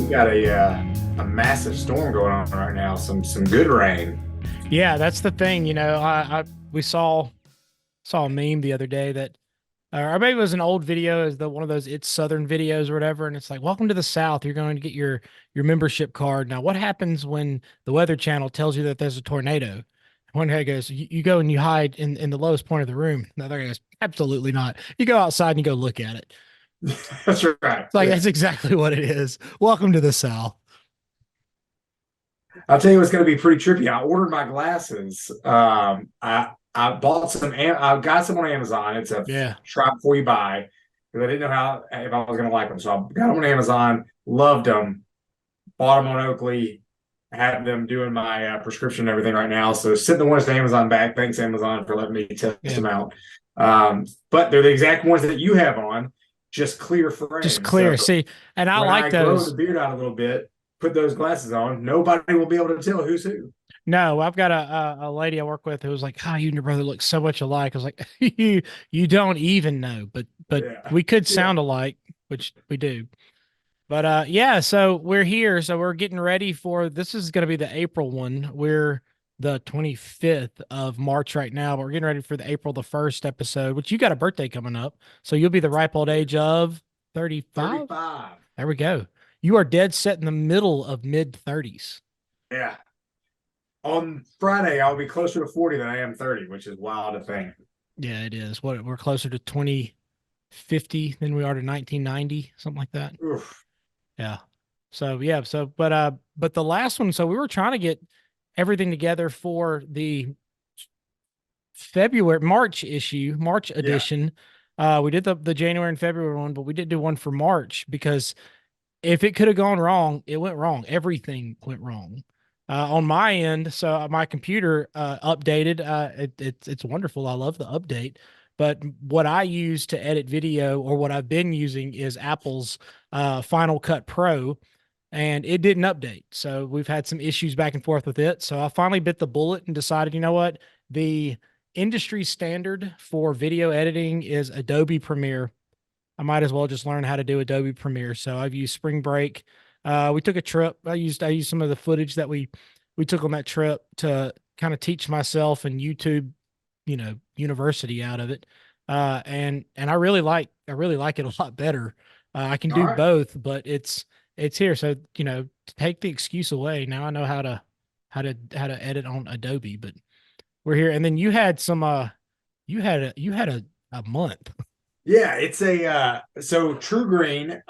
We got a massive storm going on right now. Some good rain. Yeah, that's the thing. We saw a meme the other day that, or maybe it was an old video, is the one of those It's Southern videos or whatever, and it's like, "Welcome to the South. You're going to get your membership card." Now, what happens when the Weather Channel tells you that there's a tornado? One guy goes, "You go and you hide in the lowest point of the room." The other guy goes, "Absolutely not. You go outside and you go look at it." That's right. It's like Yeah. that's exactly what it is. Welcome to the South. I'll tell you what's going to be pretty trippy. I ordered my glasses. I bought some. I got some on Amazon. It's a Yeah. try before you buy because I didn't know how if I was going to like them. So I got them on Amazon. Loved them. Bought them on Oakley. Have them doing my prescription and everything right now. So send the ones to Amazon back. Thanks Amazon for letting me test them out. But they're the exact ones that you have on, just clear frames. Just clear. So See, and I when like I grow the those. beard out a little bit, put those glasses on, nobody will be able to tell who's who. No, I've got a lady I work with who was like, "Oh, you and your brother look so much alike." I was like, "You don't even know, but Yeah. we could Yeah. sound alike, which we do." But yeah, so we're here, so we're getting ready for this is going to be the April one. We're the 25th of March right now, but we're getting ready for the April the 1st episode, which you got a birthday coming up. So you'll be the ripe old age of 35. 35. There we go. You are dead set in the middle of mid 30s. Yeah. On Friday, I'll be closer to 40 than I am 30, which is wild to think. Yeah, it is. What we're closer to 2050 than we are to 1990, something like that. Oof. Yeah. So yeah, but the last one, so we were trying to get everything together for the March issue, March edition. We did the January and February one, but we didn't do one for March because if it could have gone wrong, it went wrong. Everything went wrong. On my end, so my computer updated. It's wonderful. I love the update. But what I use to edit video, or what I've been using, is Apple's Final Cut Pro, and it didn't update. So we've had some issues back and forth with it. So I finally bit the bullet and decided, you know what? The industry standard for video editing is Adobe Premiere. I might as well just learn how to do Adobe Premiere. So I've used Spring Break. We took a trip. I used some of the footage that we took on that trip to kind of teach myself and YouTube, university out of it. And I really like it a lot better. I can All do right. both, but it's here. So, to take the excuse away, now I know how to edit on Adobe, but we're here. And then you had a month. Yeah, it's so True Green,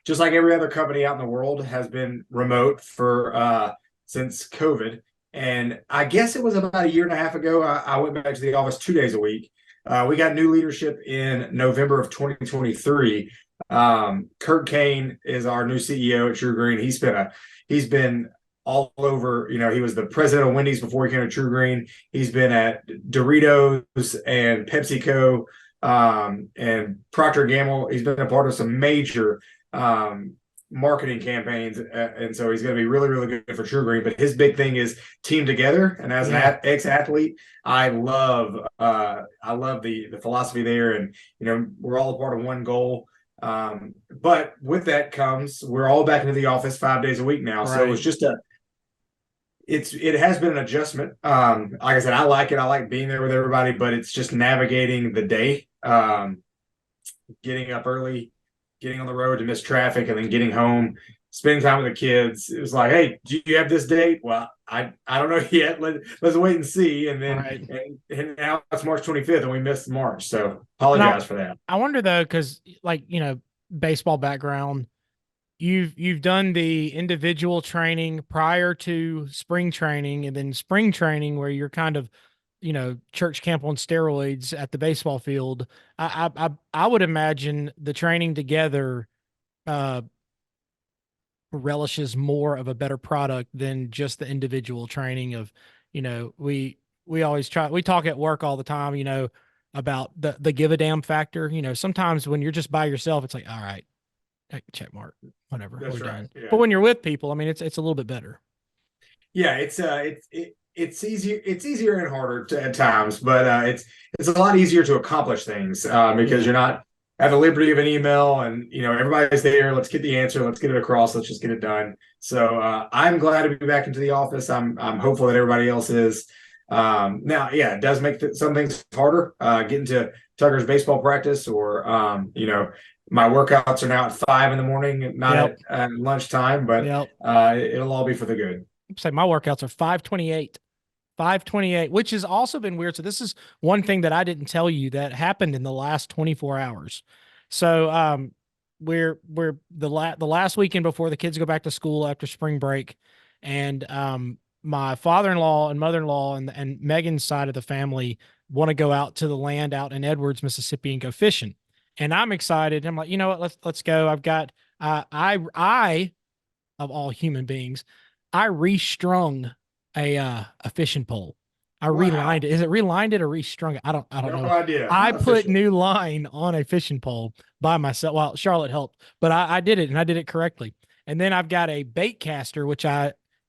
just like every other company out in the world, has been remote for since COVID. And I guess it was about a year and a half ago, I went back to the office 2 days a week. We got new leadership in November of 2023. Kurt Kane is our new CEO at True Green. He's been all over. He was the president of Wendy's before he came to True Green. He's been at Doritos and PepsiCo. And Procter & Gamble. He's been a part of some major marketing campaigns, and so he's going to be really, really good for True Green. But his big thing is team together. And as an ex-athlete, I love the philosophy there, and we're all a part of one goal. But with that comes we're all back into the office 5 days a week now. Right. So it's just it has been an adjustment. Like I said, I like it. I like being there with everybody, but it's just navigating the day, getting up early, getting on the road to miss traffic, and then getting home, spending time with the kids. It was like, hey, do you have this date? Well, I don't know yet. Let's wait and see. And then and now it's March 25th, and we missed March. So apologize for that. I wonder though, because baseball background. You've done the individual training prior to spring training, and then spring training where you're kind of, church camp on steroids at the baseball field. I would imagine the training together relishes more of a better product than just the individual training of, we always we talk at work all the time, about the give a damn factor. Sometimes when you're just by yourself, it's like, all right, check mark, whatever. That's we're right. done. Yeah. But when you're with people, I mean, it's a little bit better. Yeah, it's easier. It's easier and harder at times, but it's a lot easier to accomplish things because you're not at the liberty of an email, and everybody's there. Let's get the answer. Let's get it across. Let's just get it done. So I'm glad to be back into the office. I'm hopeful that everybody else is. Now, yeah, it does make some things harder. Getting to Tucker's baseball practice, or my workouts are now at 5 a.m, not at lunchtime, but it'll all be for the good. Say my workouts are 5:28. 5:28, which has also been weird. So this is one thing that I didn't tell you that happened in the last 24 hours. So we're the last weekend before the kids go back to school after spring break, and my father-in-law and mother-in-law and Megan's side of the family want to go out to the land out in Edwards, Mississippi, and go fishing. And I'm excited. I'm like, you know what? Let's go. I've got I of all human beings, I restrung a fishing pole. I relined it. Is it relined it or restrung it? I don't know. No idea. I put new line on a fishing pole by myself. Well, Charlotte helped, but I did it, and I did it correctly. And then I've got a bait caster, which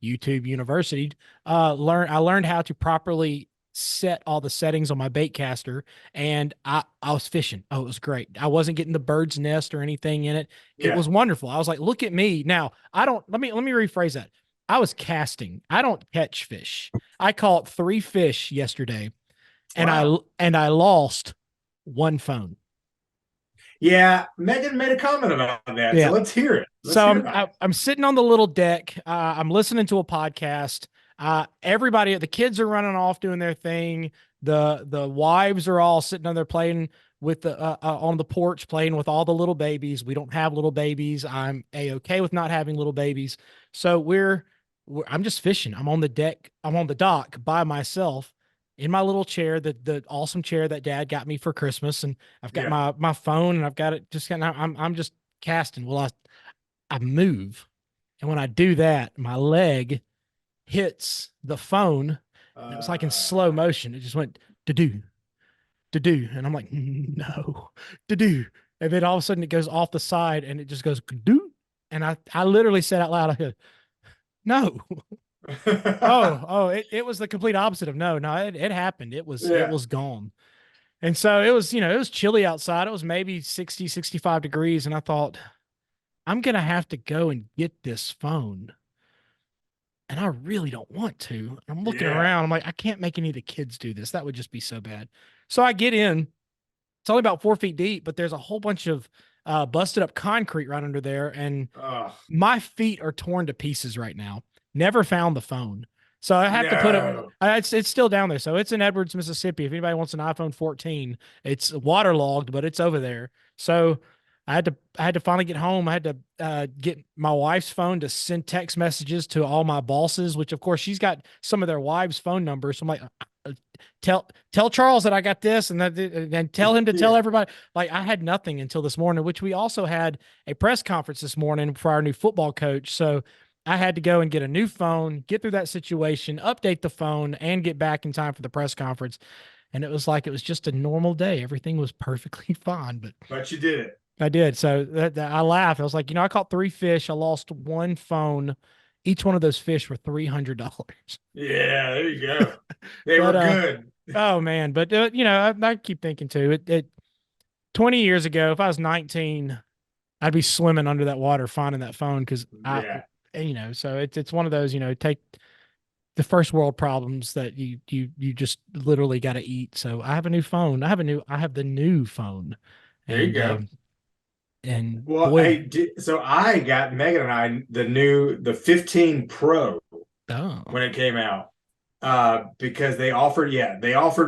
YouTube University I learned how to properly set all the settings on my bait caster, and I was fishing. Oh, it was great. I wasn't getting the bird's nest or anything in it. It was wonderful. I was like, look at me. Now, let me rephrase that. I was casting. I don't catch fish. I caught 3 fish yesterday, and I lost 1 phone. Yeah, Megan made a comment about that. Yeah. So let's hear it. I'm sitting on the little deck. I'm listening to a podcast. Everybody, the kids are running off doing their thing. The wives are all sitting on there playing with on the porch, playing with all the little babies. We don't have little babies. I'm okay with not having little babies. So I'm just fishing. I'm on the deck. I'm on the dock by myself in my little chair, the awesome chair that Dad got me for Christmas. And I've got my phone, and I've got it just kind of, I'm just casting. Well, I move. And when I do that, my leg hits the phone. And it was like in slow motion. It just went to do. And I'm like, no, to do. And then all of a sudden it goes off the side, and it just goes do. And I literally said out loud, I go, no. It was the complete opposite of no. It happened. It was gone. And so it was chilly outside. It was maybe 60, 65 degrees. And I thought, I'm going to have to go and get this phone. And I really don't want to. I'm looking around. I'm like, I can't make any of the kids do this. That would just be so bad. So I get in. It's only about 4 feet deep, but there's a whole bunch of busted up concrete right under there. And my feet are torn to pieces right now. Never found the phone. So I have to put it, it's still down there. So it's in Edwards, Mississippi. If anybody wants an iPhone 14, it's waterlogged, but it's over there. So I had to finally get home. I had to get my wife's phone to send text messages to all my bosses, which of course she's got some of their wives' phone numbers. So I'm like, tell Charles that I got this, and tell him to tell everybody. Like, I had nothing until this morning, which we also had a press conference this morning for our new football coach. So I had to go and get a new phone, get through that situation, update the phone, and get back in time for the press conference. And it was just a normal day. Everything was perfectly fine, but you did it. I did. So I laughed. I was like, I caught 3 fish. I lost 1 phone. Each one of those fish were $300. Yeah, there you go. They were good. Oh man. But I keep thinking too, 20 years ago, if I was 19, I'd be swimming under that water, finding that phone. Cause so it's one of those, take the first world problems that you just literally got to eat. So I have a new phone. I have the new phone. There you go. And so I got Megan and I the 15 Pro when it came out, because they offered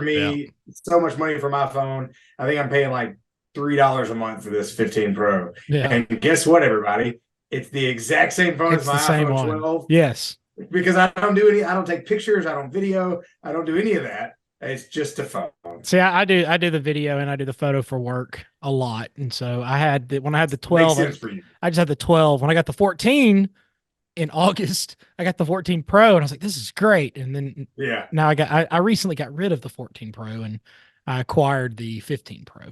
me so much money for my phone. I think I'm paying like $3 a month for this 15 Pro. Yeah. And guess what, everybody? It's the exact same phone as my iPhone 12. Yes. Because I don't take pictures, I don't video, I don't do any of that. It's just a phone. See, I do the video and I do the photo for work a lot. And so when I had the 12, I just had the 12. When I got the 14 in August, I got the 14 Pro, and I was like, this is great. And then now I recently got rid of the 14 Pro and I acquired the 15 Pro.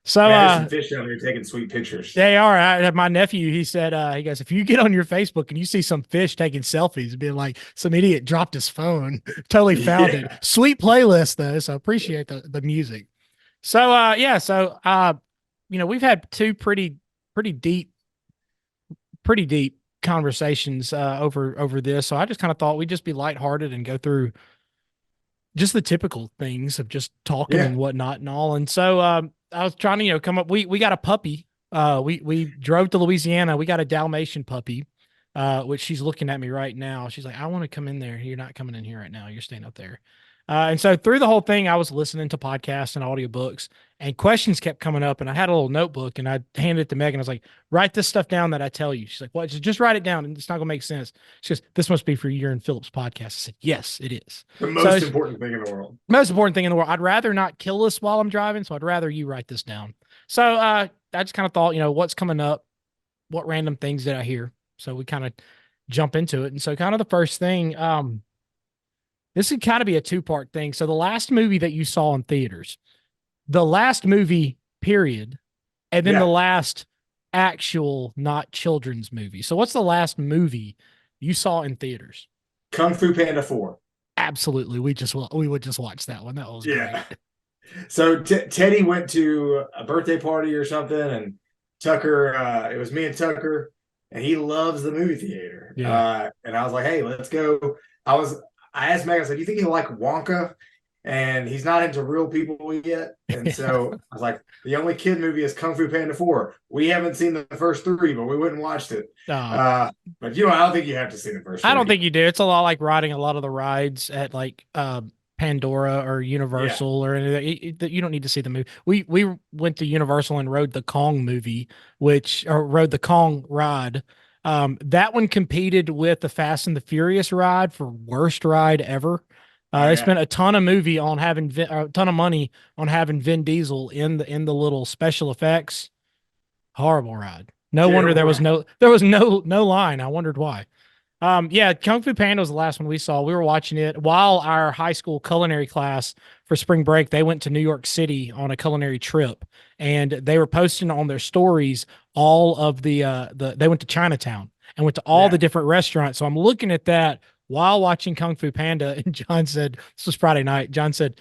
So there's some fish down there taking sweet pictures. They are. My nephew, he said, he goes, if you get on your Facebook and you see some fish taking selfies, being like, some idiot dropped his phone, totally found it. Sweet playlist though, so appreciate the music. So we've had two pretty deep conversations over this. So I just kind of thought we'd just be lighthearted and go through just the typical things of just talking Yeah. and whatnot and all. And so I was trying to, come up. We got a puppy. We drove to Louisiana. We got a Dalmatian puppy, which she's looking at me right now. She's like, I want to come in there. You're not coming in here right now. You're staying up there. And so through the whole thing, I was listening to podcasts and audiobooks, and questions kept coming up. And I had a little notebook, and I handed it to Megan. I was like, write this stuff down that I tell you. She's like, what? Just write it down, and it's not going to make sense. She goes, this must be for you and Phillip's podcast. I said, yes, it is. The most important thing in the world. Most important thing in the world. I'd rather not kill us while I'm driving, so I'd rather you write this down. So I just kind of thought, what's coming up? What random things did I hear? So we kind of jump into it. And so kind of the first thing, this would kind of be a two-part thing. So the last movie that you saw in theaters, the last movie, period, and then the last actual not children's movie. So what's the last movie you saw in theaters? Kung Fu Panda 4. Absolutely. We would just watch that one. That was great. So Teddy went to a birthday party or something, and Tucker, it was me and Tucker, and he loves the movie theater. Yeah. And I was like, hey, let's go. I asked Megan, I said, do you think he'll like Wonka? And he's not into real people yet. And so I was like, the only kid movie is Kung Fu Panda 4. We haven't seen the first three, but we went and watched it. But I don't think you have to see the first three. I don't think you do. It's a lot like riding a lot of the rides at like Pandora or Universal or anything. You don't need to see the movie. We went to Universal and rode the Kong movie, rode the Kong ride. That one competed with the Fast and the Furious ride for worst ride ever. They spent a ton of money on having Vin Diesel in the little special effects. Horrible ride. No wonder there was no line. I wondered why. Kung Fu Panda was the last one we saw. We were watching it while our high school culinary class for spring break. They went to New York City on a culinary trip, and they were posting on their stories all of they went to Chinatown and went to all the different restaurants. So I'm looking at that while watching Kung Fu Panda, and John said, this was Friday night. John said,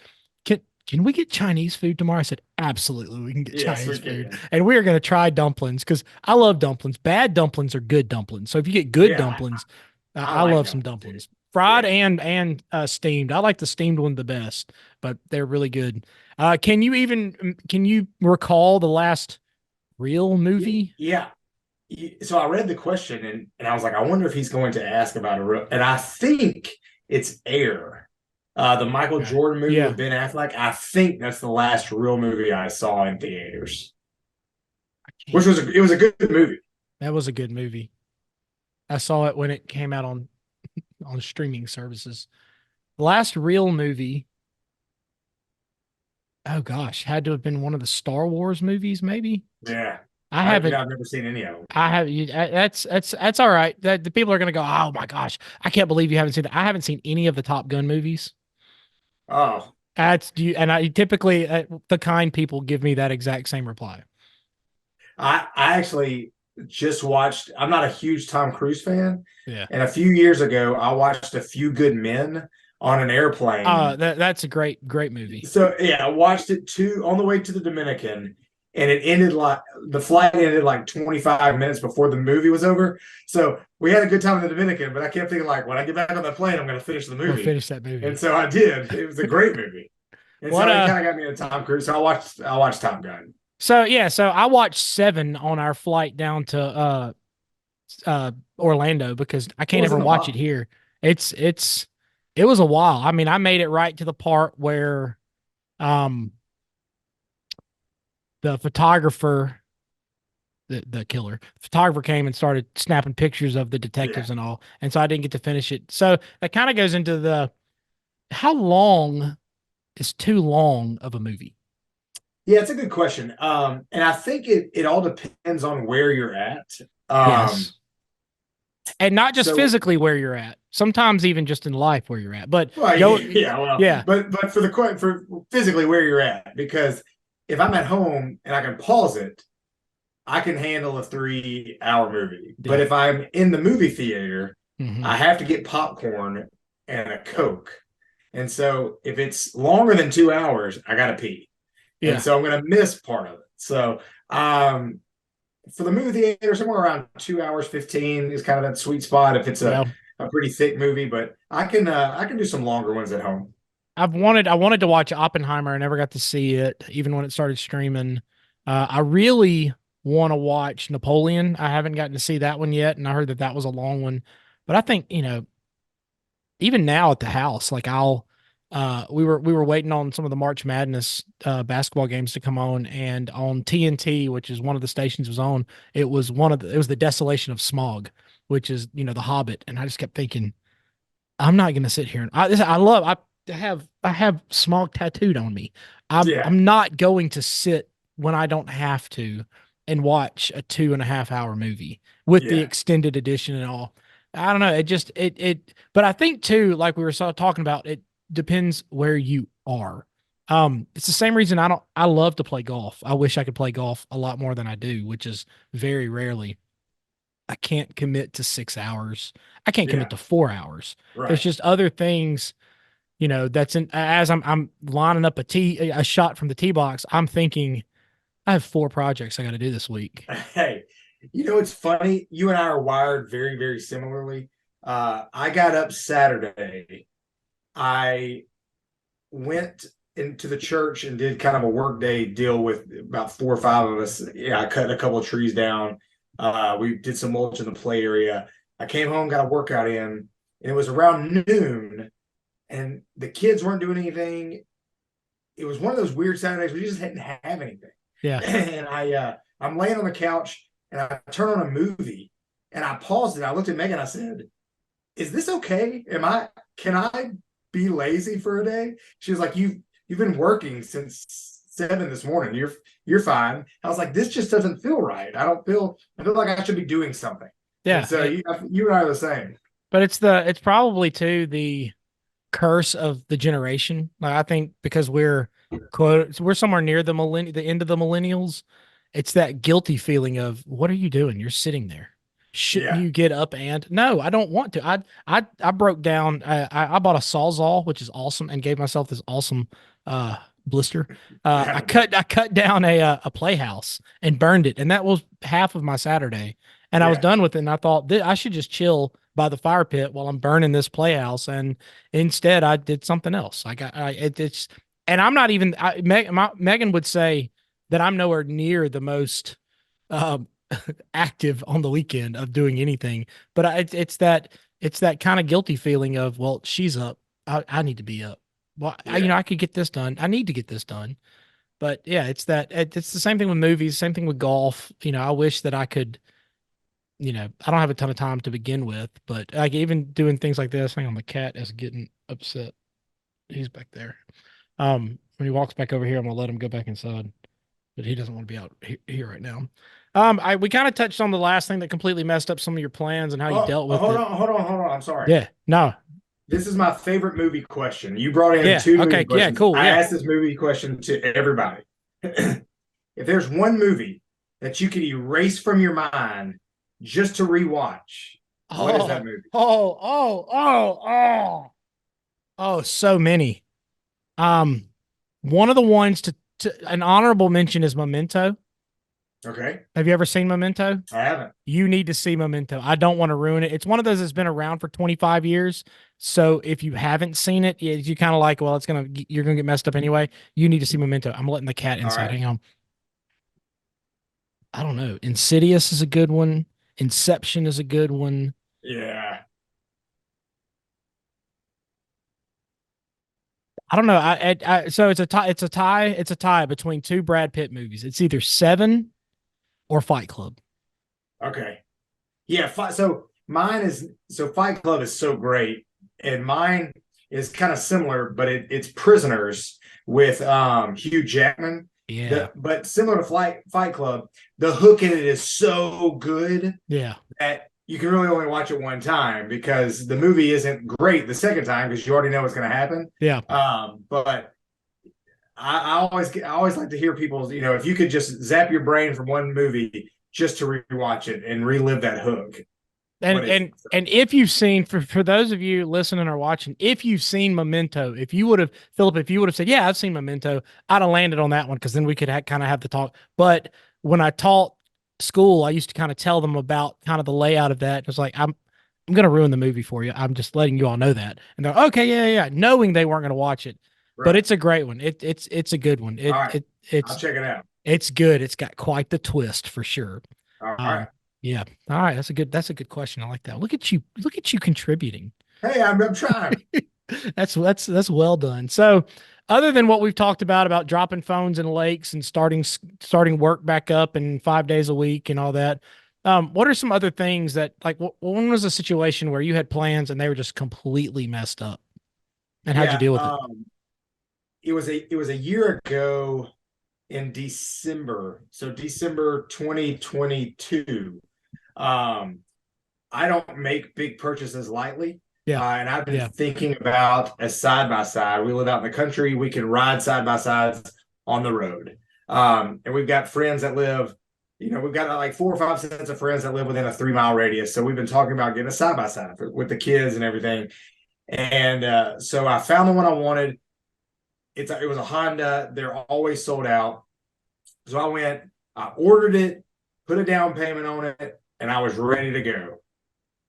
can we get Chinese food tomorrow? I said, absolutely, we can get Chinese food. And we are going to try dumplings because I love dumplings. Bad dumplings are good dumplings. So if you get good dumplings, I like love some dumplings. Fried and steamed. I like the steamed one the best, but they're really good. Can you recall the last real movie? Yeah. So I read the question and I was like, I wonder if he's going to ask about a real, and I think it's Air. The Michael Jordan movie with Ben Affleck. I think that's the last real movie I saw in theaters. It was a good movie. That was a good movie. I saw it when it came out on streaming services. The last real movie, oh gosh, had to have been one of the Star Wars movies, maybe. Yeah. I've never seen any of them. I have. That's all right. That the people are going to go, oh my gosh, I can't believe you haven't seen that. I haven't seen any of the Top Gun movies. Oh, I typically the kind people give me that exact same reply. I actually just watched. I'm not a huge Tom Cruise fan. Yeah. And a few years ago, I watched A Few Good Men on an airplane. That's a great movie. So I watched it on the way to the Dominican. And the flight ended like 25 minutes before the movie was over. So we had a good time in the Dominican, but I kept thinking like, when I get back on the plane, I'm going to finish the movie. Finish that movie. And so I did. It was a great movie. And so it kind of got me into Tom Cruise. So I watched Top Gun. So I watched 7 on our flight down to Orlando because I can't ever watch it here. It was a while. I mean, I made it right to the part where the photographer, the photographer came and started snapping pictures of the detectives and all. And so I didn't get to finish it. So that kind of goes into how long is too long of a movie? Yeah, it's a good question. And I think it all depends on where you're at. Yes. And not just physically where you're at. Sometimes even just in life where you're at. But But for physically where you're at, because if I'm at home and I can pause it, I can handle a 3-hour movie. Yeah. But if I'm in the movie theater, I have to get popcorn and a Coke. And so if it's longer than 2 hours, I got to pee. Yeah. And so I'm going to miss part of it. So, for the movie theater, somewhere around 2 hours 15 is kind of that sweet spot if it's Yeah. a pretty thick movie. But I can do some longer ones at home. I wanted to watch Oppenheimer. I never got to see it, even when it started streaming. I really want to watch Napoleon. I haven't gotten to see that one yet, and I heard that that was a long one. But I think, even now at the house, like we were waiting on some of the March Madness basketball games to come on, and on TNT, which is one of the stations was on, it was the Desolation of Smog, which is, The Hobbit, and I just kept thinking, I'm not gonna sit here and I have Smog tattooed on me. Yeah, I'm not going to sit when I don't have to and watch a 2.5 hour movie with the yeah, extended edition and all. I don't know. It just but I think too, like we were talking about, it depends where you are. It's the same reason I love to play golf. I wish I could play golf a lot more than I do, which is very rarely. I can't commit to 6 hours. I can't commit yeah. to 4 hours. There's Right. just other things, that's in as I'm lining up a shot from the tee box. I'm thinking I have 4 projects I got to do this week. Hey, it's funny. You and I are wired very, very similarly. I got up Saturday. I went into the church and did kind of a work day deal with about 4 or 5 of us. Yeah, I cut a couple of trees down. We did some mulch in the play area. I came home, got a workout in, and it was around noon, and the kids weren't doing anything. It was one of those weird Saturdays where you just didn't have anything. Yeah. And I'm laying on the couch and I turn on a movie and I paused it. I looked at Megan. I said, "Is this okay? Can I be lazy for a day?" She was like, "You've been working since 7 this morning. You're fine." I was like, "This just doesn't feel right. I feel like I should be doing something." And Yeah. so you and I are the same. But it's probably too the curse of the generation. Like, I think because we're somewhere near the end of the millennials. It's that guilty feeling of, what are you doing? You're sitting there. Shouldn't Yeah. you get up? And no, I don't want to. I broke down. I bought a Sawzall, which is awesome, and gave myself this awesome blister. I cut down a playhouse and burned it, and that was half of my Saturday. And I was Yeah. done with it. And I thought, I should just chill by the fire pit while I'm burning this playhouse. And instead, I did something else. It's, and I'm not even. Megan would say that I'm nowhere near the most um, active on the weekend of doing anything. But it's that kind of guilty feeling of, well, she's up. I need to be up. Well, Yeah. I could get this done. I need to get this done. But yeah, it's the same thing with movies, same thing with golf. I wish that I could, I don't have a ton of time to begin with, but like even doing things like this. Hang on, the cat is getting upset. He's back there. When he walks back over here, I'm gonna let him go back inside, but he doesn't want to be out here right now. We kind of touched on the last thing that completely messed up some of your plans and how you Oh, dealt with hold it. on, hold on, hold on. I'm sorry. Yeah, no, This is my favorite movie question. You brought in yeah, two movie okay, yeah, questions. cool, I yeah. asked this movie question to everybody. If there's one movie that you could erase from your mind just to rewatch, what is that Oh, movie? oh, oh, oh, oh, oh, so many. Um, One of the ones to an honorable mention is Memento. Okay. Have you ever seen Memento? I haven't. You need to see Memento. I don't want to ruin it. It's one of those that's been around for 25 years. So if you haven't seen it, you kind of like, well, you're gonna get messed up anyway. You need to see Memento. I'm letting the cat All inside. right. Hang on. I don't know. Insidious is a good one. Inception is a good one. Yeah. I don't know. So it's a tie. It's a tie. It's a tie between two Brad Pitt movies. It's either Seven or Fight Club. Okay. Yeah. So Fight Club is so great, and mine is kind of similar, but it's Prisoners with Hugh Jackman. Yeah. But similar to Fight Club, the hook in it is so good Yeah. that you can really only watch it one time because the movie isn't great the second time because you already know what's going to happen. Yeah. But I always like to hear people, if you could just zap your brain from one movie just to rewatch it and relive that hook. And What is it? and and if you've seen, for those of you listening or watching, if you've seen Memento, if you would have, Philip, if you would have said, "Yeah, I've seen Memento," I'd have landed on that one because then we could kind of have the talk. But when I taught school, I used to kind of tell them about kind of the layout of that. It's like I'm gonna ruin the movie for you. I'm just letting you all know that. And they're okay, yeah, knowing they weren't gonna watch it. But Right. it's a great one. It's a good one. All right. I'll check it out. It's good. It's got quite the twist for sure. All Um, right. yeah. All right. That's a good question. I like that. Look at you contributing. Hey, I'm trying. That's well done. So, other than what we've talked about dropping phones in lakes and starting work back up and 5 days a week and all that, what are some other things that like when was a situation where you had plans and they were just completely messed up, and how'd you Yeah. deal with it? It was a year ago in December. So December 2022. Um, I don't make big purchases lightly. Yeah. And I've been Yeah. thinking about a side by side. We live out in the country. We can ride side by sides on the road. And we've got friends that live, we've got like 4 or 5 sets of friends that live within a 3 mile radius. So we've been talking about getting a side by side with the kids and everything. And so I found the one I wanted. It was a Honda. They're always sold out. So I ordered it, put a down payment on it, and I was ready to go.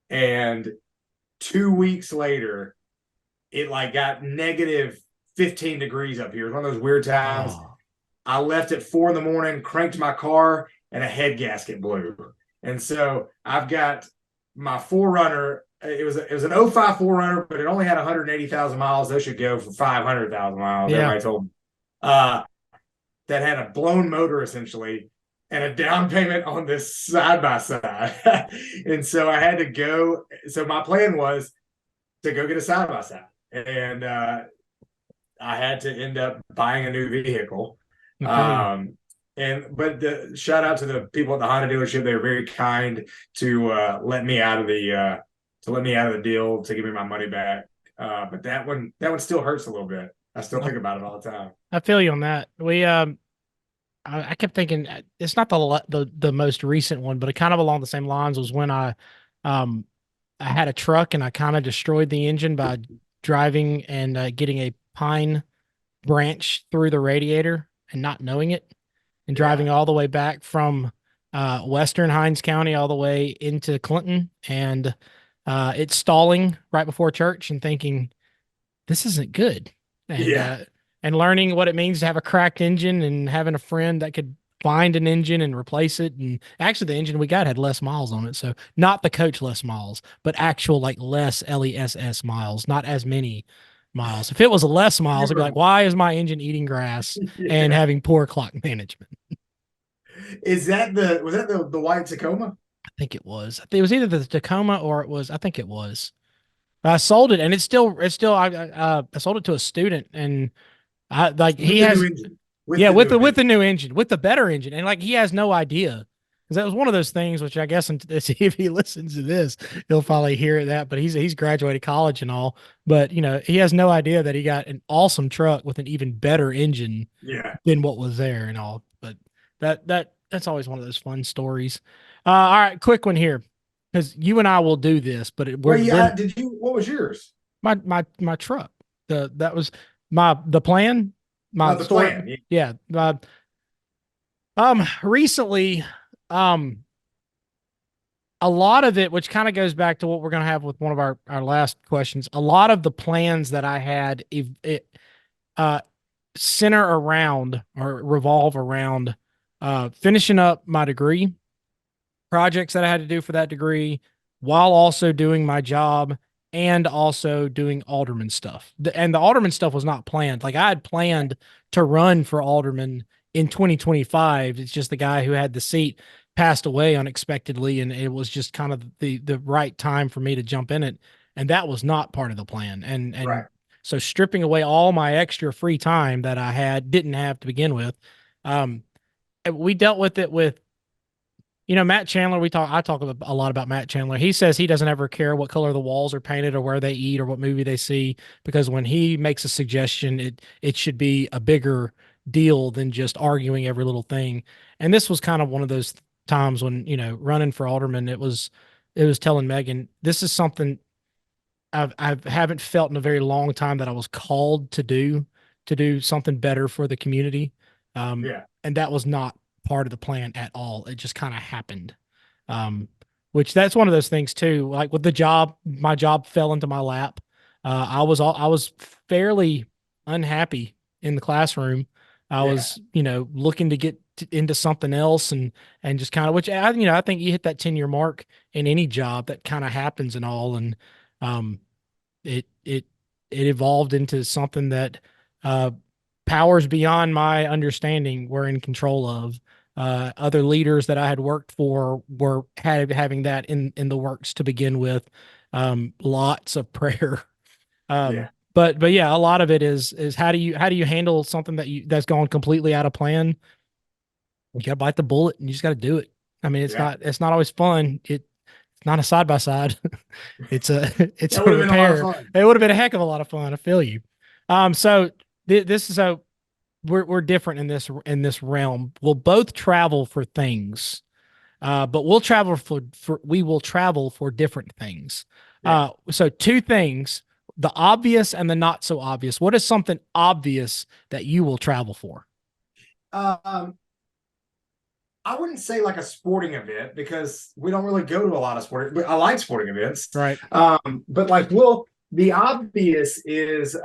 And 2 weeks later, it like got negative 15 degrees up here. It was one of those weird times. Oh, I left at 4 in the morning, cranked my car, and a head gasket blew. And so I've got my Forerunner. It was an '05 Forerunner, but it only had 180,000 miles. Those should go for 500,000 miles. yeah. Everybody told me. Uh, that had a blown motor essentially and a down payment on this side by side. And so I had to go. So my plan was to go get a side by side. And I had to end up buying a new vehicle. Okay. But the shout out to the people at the Honda dealership. They were very kind to let me out of the deal to give me my money back. But that one still hurts a little bit. I still think about it all the time. I feel you on that. I kept thinking it's not the most recent one, but it kind of along the same lines was when um, I had a truck and I kind of destroyed the engine by driving and getting a pine branch through the radiator and not knowing it, and Yeah. driving all the way back from Western Hines County all the way into Clinton, and it's stalling right before church, and thinking this isn't good. And Yeah. learning what it means to have a cracked engine and having a friend that could find an engine and replace it. And actually the engine we got had less miles on it. So not the coach less miles, but actual like less LESS miles, not as many miles. If it was less miles, I'd be like, why is my engine eating grass and Yeah. having poor clock management? Was that the white Tacoma? I think it was. It was either the Tacoma or I think it was. I sold it, and I sold it to a student, and I like With he the new has engine. With yeah the new with engine. the new engine, with the better engine, and like he has no idea, because that was one of those things which I guess if he listens to this, he'll probably hear that. But he's graduated college and all, but he has no idea that he got an awesome truck with an even better engine Yeah. than what was there and all. But that's always one of those fun stories. All right, quick one here, because you and I will do this, but Well, we're yeah. What was yours? my truck. That was the plan. Oh, My the story. plan. Yeah. Recently, um, a lot of it, which kind of goes back to what we're going to have with one of our last questions. A lot of the plans that I had, uh, center around or revolve around, finishing up my degree, projects that I had to do for that degree, while also doing my job and also doing alderman stuff. And the alderman stuff was not planned. Like I had planned to run for alderman in 2025. It's just the guy who had the seat passed away unexpectedly, and it was just kind of the right time for me to jump in it. And that was not part of the plan. And Right. so stripping away all my extra free time that I didn't have to begin with, um, we dealt with it with Matt Chandler. I talk a lot about Matt Chandler. He says he doesn't ever care what color the walls are painted or where they eat or what movie they see, because when he makes a suggestion, it should be a bigger deal than just arguing every little thing. And this was kind of one of those times when, running for alderman, it was telling Megan, this is something I haven't felt in a very long time that I was called to do something better for the community. Yeah. And that was not part of the plan at all. It just kind of happened. Um, which that's one of those things too. Like with the job, my job fell into my lap. I was fairly unhappy in the classroom. I Yeah. was, looking to get into something else and just kind of, which I think you hit that 10-year mark in any job that kind of happens and all. And, um, it it it evolved into something that uh, powers beyond my understanding were in control of. Other leaders that I had worked for were having that in the works to begin with. Lots of prayer. Yeah. But yeah, a lot of it is how do you handle something that's gone completely out of plan? You got to bite the bullet and you just got to do it. I mean, Yeah. it's not always fun. It's not a side by side. It's a it's That a would have been a lot of repair. fun. It would have been a heck of a lot of fun. I feel you. So this is a we're different in this realm. We'll both travel for things, but we will travel for different things. Yeah. So two things: the obvious and the not so obvious. What is something obvious that you will travel for? Um, I wouldn't say like a sporting event because we don't really go to a lot of sporting. I like sporting events. Right. But like, the obvious is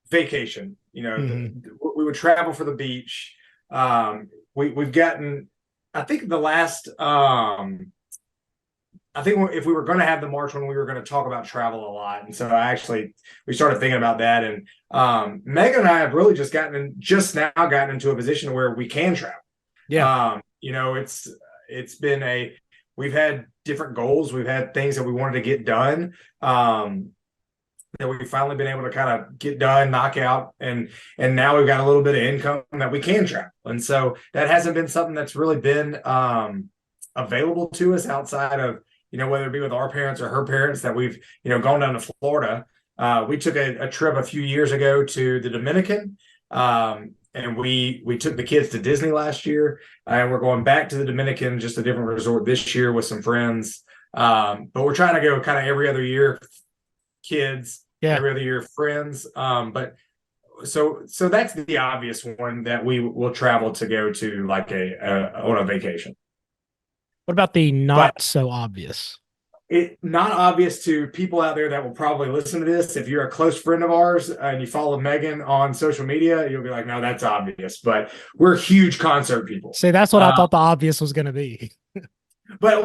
vacation. Hmm. We would travel for the beach. We've gotten, I think the last, I think if we were going to have the March one, we were going to talk about travel a lot. And so we started thinking about that. And Megan and I have really just now gotten into a position where we can travel. Yeah. It's been we've had different goals. We've had things that we wanted to get done. That we've finally been able to kind of get done, knock out, and now we've got a little bit of income that we can travel. And so that hasn't been something that's really been available to us outside of, whether it be with our parents or her parents that we've, gone down to Florida. We took a trip a few years ago to the Dominican. And we took the kids to Disney last year, and we're going back to the Dominican, just a different resort this year with some friends. But we're trying to go kind of every other year, kids, Yeah. every other year, friends. But so that's the obvious one that we will travel to go to, like on a vacation. What about the But not so obvious? it not obvious to people out there that will probably listen to this. If you're a close friend of ours and you follow Megan on social media, you'll be like, no, that's obvious. But we're huge concert people. See, that's what I thought the obvious was going to be. But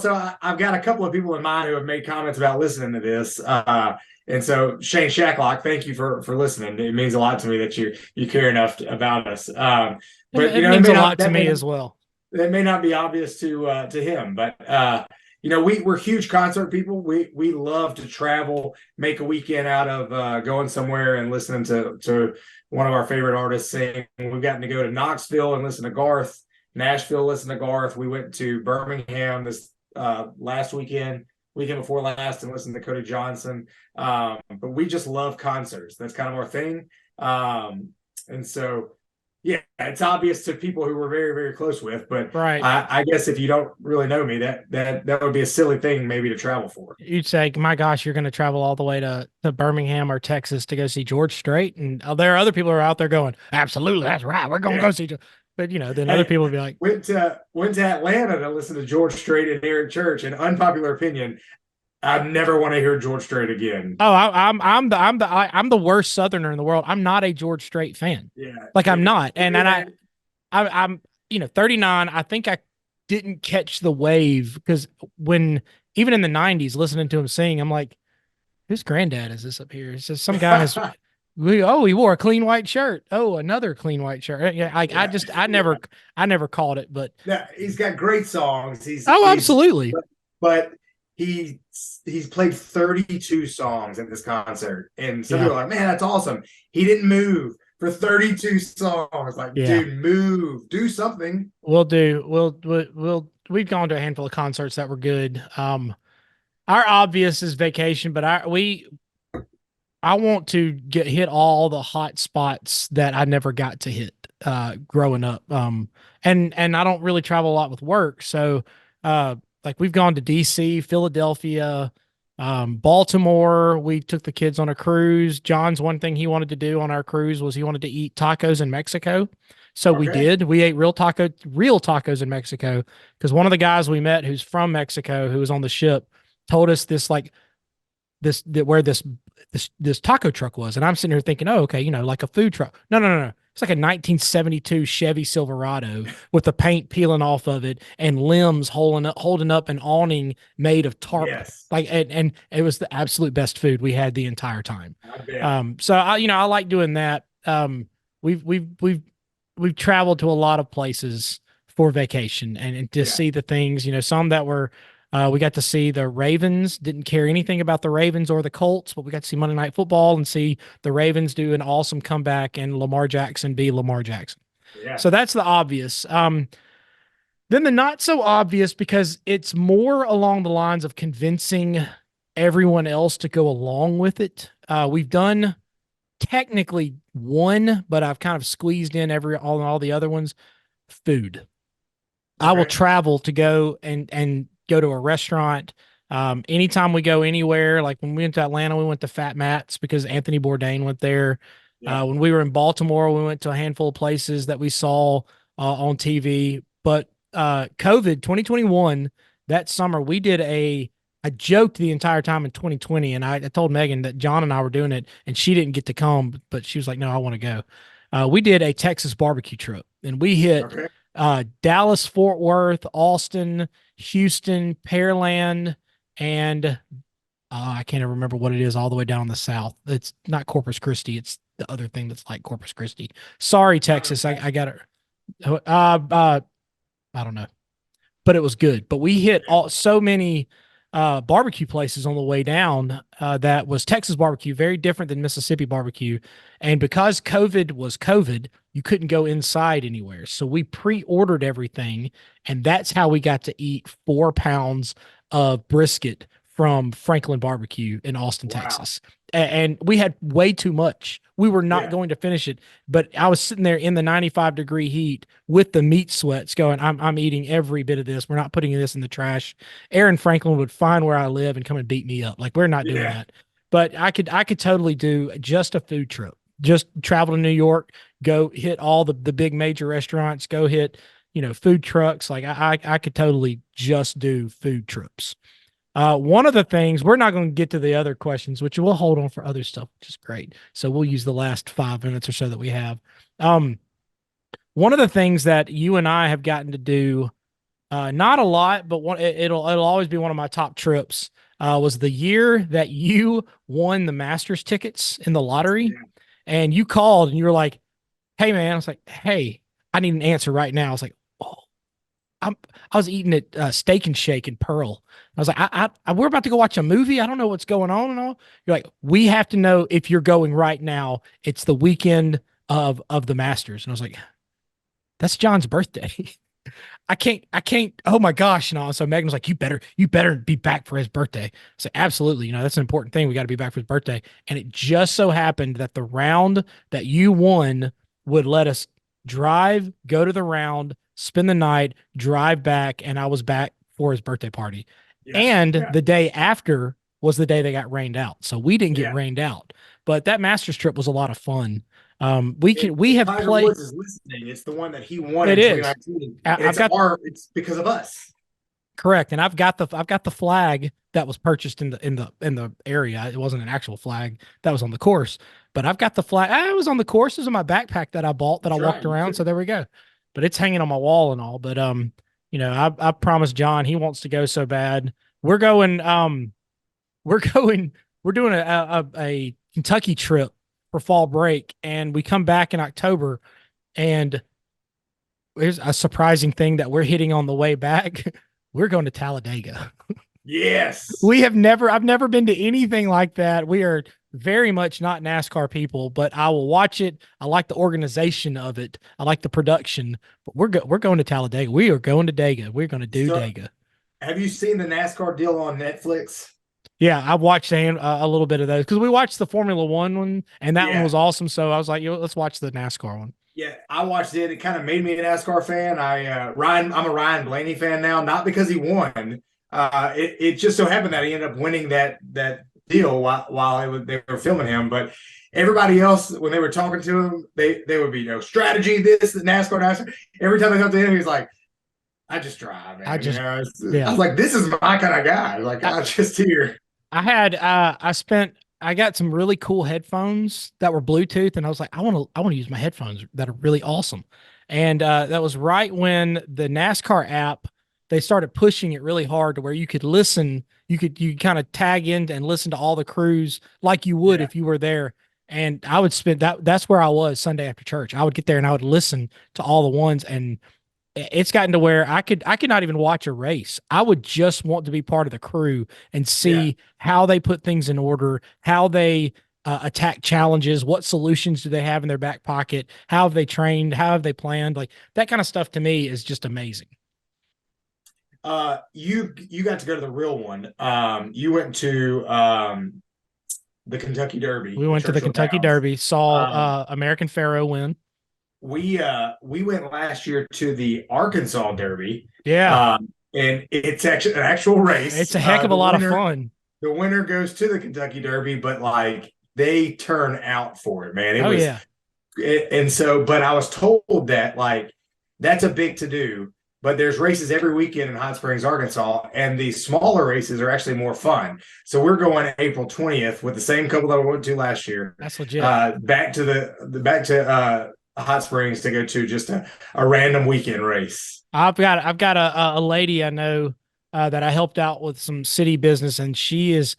so I've got a couple of people in mind who have made comments about listening to this. And so Shane Shacklock, thank you for listening. It means a lot to me that you care enough about us. But it means a lot to me as well. That may not be obvious to him, but we're huge concert people. We love to travel, make a weekend out of going somewhere and listening to one of our favorite artists sing. We've gotten to go to Knoxville and listen to Garth, Nashville, listen to Garth. We went to Birmingham this last weekend before last, and listened to Cody Johnson. But we just love concerts. That's kind of our thing. And so, yeah, it's obvious to people who we're very, very close with, but right. I guess if you don't really know me, that would be a silly thing maybe to travel for. You'd say, my gosh, you're going to travel all the way to Birmingham or Texas to go see George Strait. And there are other people who are out there going, absolutely, that's right. We're going to go see George. But, then other people would be like, went to Atlanta to listen to George Strait and Eric Church. And unpopular opinion, I never want to hear George Strait again. Oh, I'm the worst Southerner in the world. I'm not a George Strait fan. Yeah, like I'm not, and I'm 39. I think I didn't catch the wave because when even in the 90s, listening to him sing, I'm like, whose granddad is this up here? It's just some guy has. He wore a clean white shirt. Oh, another clean white shirt. Yeah, I never caught it, but yeah, he's got great songs. Absolutely. But he's played 32 songs at this concert, and some people are like, man, that's awesome. He didn't move for 32 songs. Like, dude, move, do something. We've gone to a handful of concerts that were good. Our obvious is vacation, but I want to hit all the hot spots that I never got to hit growing up. And I don't really travel a lot with work, so Like we've gone to DC, Philadelphia, Baltimore. We took the kids on a cruise. John's one thing he wanted to do on our cruise was he wanted to eat tacos in Mexico. So we Okay. did. We ate real tacos in Mexico because one of the guys we met who's from Mexico who was on the ship told us this like this that where this taco truck was, and I'm sitting here thinking, oh, okay, like a food truck. No, no, no, no. It's like a 1972 Chevy Silverado with the paint peeling off of it and limbs holding up an awning made of tarp. Yes. Like and it was the absolute best food we had the entire time. I bet. So I like doing that. We've traveled to a lot of places for vacation and to Yeah. see the things, some that were we got to see the Ravens. Didn't care anything about the Ravens or the Colts, but we got to see Monday Night Football and see the Ravens do an awesome comeback and Lamar Jackson be Lamar Jackson. Yeah. So that's the obvious. Then the not so obvious, because it's more along the lines of convincing everyone else to go along with it. We've done technically one, but I've kind of squeezed in all the other ones. Food. I will Okay. travel to go and go to a restaurant. Anytime we go anywhere, like when we went to Atlanta, we went to Fat Matt's because Anthony Bourdain went there. Yeah. When we were in Baltimore, we went to a handful of places that we saw on TV. But COVID 2021, that summer, we did I joked the entire time in 2020, and I told Megan that John and I were doing it, and she didn't get to come, but she was like, "No, I want to go." We did a Texas barbecue trip, and we hit Okay. Dallas, Fort Worth, Austin, Houston, Pearland, and I can't even remember what it is all the way down the south. It's not Corpus Christi. It's the other thing that's like Corpus Christi. Sorry, Texas. I got it. I don't know, but it was good. But we hit so many barbecue places on the way down that was Texas barbecue, very different than Mississippi barbecue. And because COVID was COVID, you couldn't go inside anywhere. So we pre-ordered everything, and that's how we got to eat 4 pounds of brisket from Franklin Barbecue in Austin, Wow. Texas. And we had way too much. We were not Yeah. going to finish it, but I was sitting there in the 95-degree heat with the meat sweats going, I'm eating every bit of this. We're not putting this in the trash. Aaron Franklin would find where I live and come and beat me up. Like, we're not doing Yeah. that. But I could totally do just a food trip. Just travel to New York, go hit all the big major restaurants, go hit, food trucks. Like I could totally just do food trips. One of the things, we're not going to get to the other questions, which we'll hold on for other stuff, which is great. So we'll use the last 5 minutes or so that we have. One of the things that you and I have gotten to do, not a lot, but it'll always be one of my top trips, was the year that you won the Masters tickets in the lottery. Yeah. And you called and you were like, "Hey man," I was like, "Hey, I need an answer right now." I was like, "Oh, I was eating at Steak and Shake in Pearl." I was like, we're about to go watch a movie. I don't know what's going on and all. You're like, "We have to know if you're going right now. It's the weekend of the Masters." And I was like, "That's John's birthday." I can't. Oh my gosh. So Megan was like, you better be back for his birthday. I said, absolutely. That's an important thing. We got to be back for his birthday. And it just so happened that the round that you won would let us drive, go to the round, spend the night, drive back. And I was back for his birthday party. Yeah. And Yeah. the day after was the day they got rained out. So we didn't get Yeah. rained out, but that Masters trip was a lot of fun. We have Tiger played. Woods is listening. It's the one that he won It in is. 2019. It's because of us. Correct, and I've got the flag that was purchased in the area. It wasn't an actual flag that was on the course, but I've got the flag. It was on the course. It was in my backpack that I bought that That's I walked right. around. So there we go. But it's hanging on my wall and all. But I promised John, he wants to go so bad. We're going. We're going. We're doing a Kentucky trip for fall break, and we come back in October, and here's a surprising thing that we're hitting on the way back. We're going to Talladega. Yes. I've never been to anything like that. We are very much not NASCAR people, but I will watch it. I like the organization of it. I like the production, but we're going to Talladega. We are going to Dega. We're going to do Dega. Have you seen the NASCAR deal on Netflix? Yeah, I've watched a little bit of those because we watched the Formula One, and that one was awesome. So I was like, let's watch the NASCAR one. Yeah, I watched it. It kind of made me a NASCAR fan. I'm a Ryan Blaney fan now, not because he won, it just so happened that he ended up winning that deal while they were filming him. But everybody else, when they were talking to him, they would be, strategy, this, the NASCAR. Every time they talked to him, he's like, I just drive, man. I was like, this is my kind of guy. Like, I just here. I got some really cool headphones that were Bluetooth, and I was like, I want to use my headphones that are really awesome. And that was right when the NASCAR app, they started pushing it really hard to where you could listen, you kind of tag in and listen to all the crews like you would if you were there. And I would spend that's where I was Sunday after church. I would get there and I would listen to all the ones, and it's gotten to where I could not even watch a race. I would just want to be part of the crew and see how they put things in order, how they attack challenges, what solutions do they have in their back pocket, how have they trained, how have they planned, like that kind of stuff to me is just amazing. You got to go to the real one. You went to the Kentucky Derby. We went to the Kentucky Derby, saw American Pharoah win. We went last year to the Arkansas Derby. Yeah. And it's actually an actual race. It's a heck of a lot of fun. The winner goes to the Kentucky Derby, but like they turn out for it, man. But I was told that like that's a big to do, but there's races every weekend in Hot Springs, Arkansas, and the smaller races are actually more fun. So we're going April 20th with the same couple that we went to last year. That's legit. Back to Hot Springs to go to just a random weekend race. I've got a lady I know that I helped out with some city business, and she is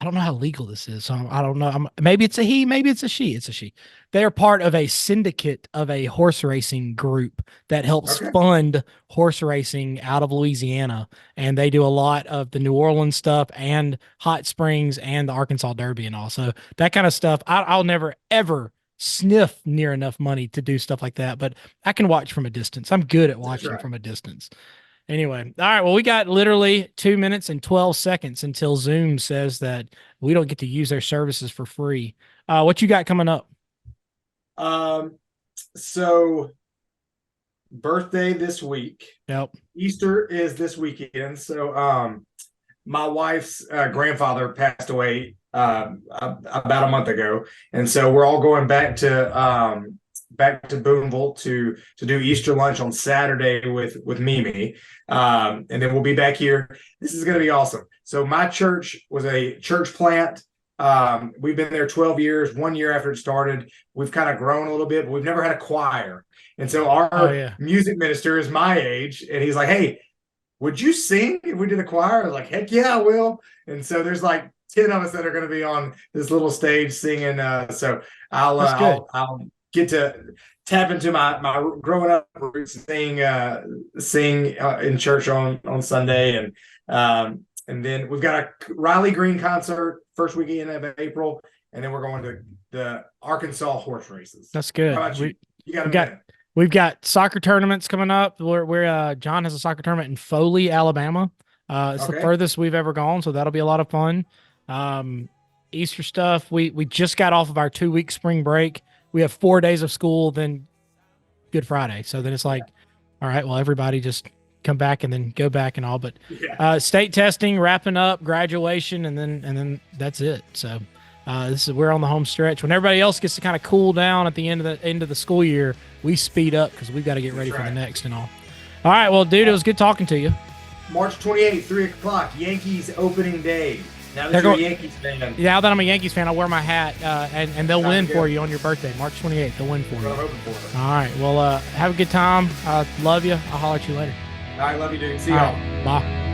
I don't know how legal this is, so I don't know. Maybe it's a he, maybe it's a she. It's a she. They are part of a syndicate of a horse racing group that helps fund horse racing out of Louisiana, and they do a lot of the New Orleans stuff and Hot Springs and the Arkansas Derby and all. So that kind of stuff, I'll never ever sniff near enough money to do stuff like that, but I can watch from a distance. I'm good at watching from a distance. Anyway, all right, well, we got literally 2 minutes and 12 seconds until Zoom says that we don't get to use their services for free. What you got coming up? So birthday this week. Yep. Easter is this weekend. So my wife's grandfather passed away about a month ago, and so we're all going back to Boonville to do Easter lunch on Saturday with Mimi, and then we'll be back here. This is going to be awesome. So my church was a church plant. We've been there 12 years. 1 year after it started, we've kind of grown a little bit, but we've never had a choir. And so our music minister is my age, and he's like, "Hey, would you sing if we did a choir?" I was like, "Heck yeah, I will." And so there's like 10 of us that are going to be on this little stage singing. So I'll get to tap into my growing up roots, sing in church on Sunday, and then we've got a Riley Green concert first weekend of April, and then we're going to the Arkansas horse races. That's good. How about you? We've got soccer tournaments coming up. Where John has a soccer tournament in Foley, Alabama. It's the furthest we've ever gone, so that'll be a lot of fun. Easter stuff. We just got off of our 2-week spring break. We have 4 days of school, then Good Friday. So then it's like, all right, well, everybody just come back and then go back and all. But state testing, wrapping up, graduation, and then that's it. So we're on the home stretch. When everybody else gets to kind of cool down at the end of the school year, we speed up because we've got to get ready for the next and all. All right, well, dude, it was good talking to you. March 28th, 3 o'clock, Yankees opening day. Now that you're a Yankees fan. Now that I'm a Yankees fan, I'll wear my hat, and they'll win for you on your birthday, March 28th. They'll win for you. I'm hoping for. All right. Well, have a good time. Love you. I'll holler at you later. All right. Love you, dude. See y'all. Bye.